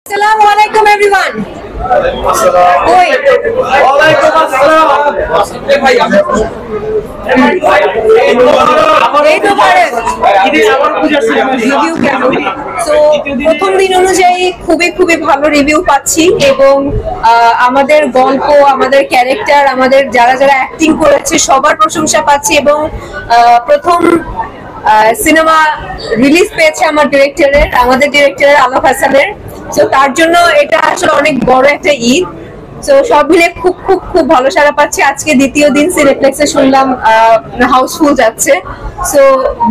Assalamu alaikum everyone. Oi. ওয়ালাইকুম আসসালাম। ভাই এই তো পারেন রিভিউ কেমন? সো প্রথম দিন অনুযায়ী খুবই ভালো রিভিউ পাচ্ছি এবং আমাদের গল্প, আমাদের ক্যারেক্টার, আমাদের যারা অ্যাক্টিং করেছে সবার প্রশংসা পাচ্ছি এবং প্রথম সিনেমা রিলিজ পেয়েছে আমাদের ডিরেক্টরের আলোক হাসানের। সো তার জন্য এটা আসলে অনেক বড় একটা ঈদ। সো সব মিলে খুব ভালো সাড়া পাচ্ছি। আজকে দ্বিতীয় দিন সিনেপ্লেক্সে শুনলাম হাউসফুল যাচ্ছে। So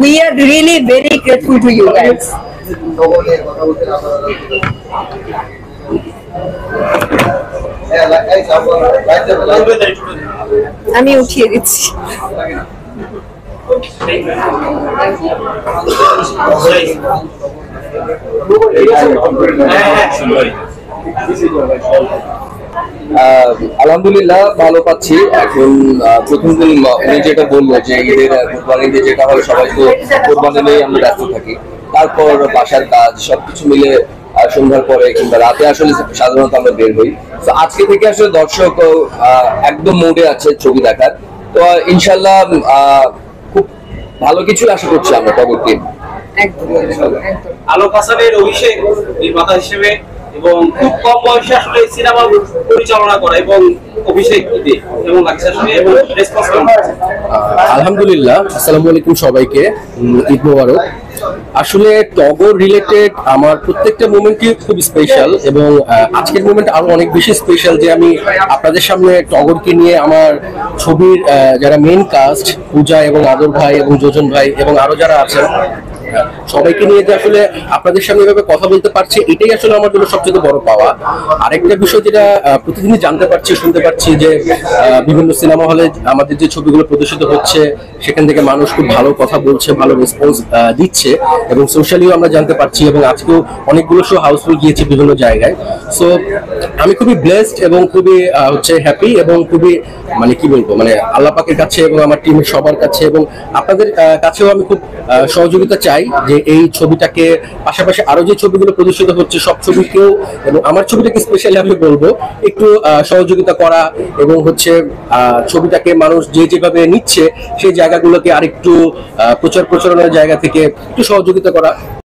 we are really very grateful to you guys. আমি উঠিয়ে দিচ্ছি। আলহামদুলিল্লাহ ভালো পাচ্ছি। এখন প্রথম দিন উনি যেটা বললো যে ঈদের কোরবানিতে যেটা হয় সবাই তো কোরবানি নিয়ে আমরা ব্যস্ত থাকি, তারপর বাসার কাজ সবকিছু মিলে সন্ধ্যার পরে কিংবা রাতে আসলে সাধারণত আমরা বের হই। তো আজকে থেকে আসলে দর্শক একদম মুডে আছে ছবি দেখার। তো ইনশাল্লাহ খুব ভালো কিছু আশা করছি আমরা টগর টিম। আলোক হাসানের অভিষেক নির্মাতা হিসেবে এবং খুব কম বয়সে আসলে সিনেমা পরিচালনা করা এবং অভিষেক কেমন লাগছে আসলে এবং রেসপন্স কেমন? আলহামদুলিল্লাহ, আসসালামু আলাইকুম সবাইকে, ঈদ মোবারক। আসলে টগর রিলেটেড আমার প্রত্যেকটা মোমেন্টই খুব স্পেশাল এবং আজকের মোমেন্ট আরো অনেক বেশি স্পেশাল যে আমি আপনাদের সামনে টগরকে নিয়ে আমার ছবির যারা মেইন কাস্ট পূজা এবং আদর ভাই এবং যোজন ভাই এবং আরো যারা আছেন সবাইকে নিয়ে যে আসলে আপনাদের সামনে এভাবে কথা বলতে পারছি, এটাই আসলে আমার জন্য সবচেয়ে বড় পাওয়া। আরেকটা বিষয় যেটা প্রতিদিনই জানতে পারছি, শুনতে পারছি যে বিভিন্ন সিনেমা হলে আমাদের যে ছবিগুলো প্রদর্শিত হচ্ছে সেখান থেকে মানুষ খুব ভালো কথা বলছে, ভালো রেসপন্স দিচ্ছে এবং সোশ্যালিও আমরা জানতে পারছি এবং আজকেও অনেকগুলো শো হাউসফুল গিয়েছে বিভিন্ন জায়গায়। সো আমি খুবই ব্লেসড এবং খুবই হ্যাপি এবং খুবই কি বলবো আল্লাহ পাকের কাছে এবং আমার টিমের সবার কাছে এবং আপনাদের কাছেও আমি খুব সহযোগিতা চাই যে এই ছবিটাকে পাশাপাশি আরো যে ছবিগুলো প্রদর্শিত হচ্ছে সব ছবিকেও এবং আমার ছবিটাকে স্পেশালি আমি বলবো একটু সহযোগিতা করা এবং ছবিটাকে মানুষ যেভাবে নিচ্ছে সেই জায়গাগুলোকে আরেকটু প্রচারণার জায়গা থেকে একটু সহযোগিতা করা।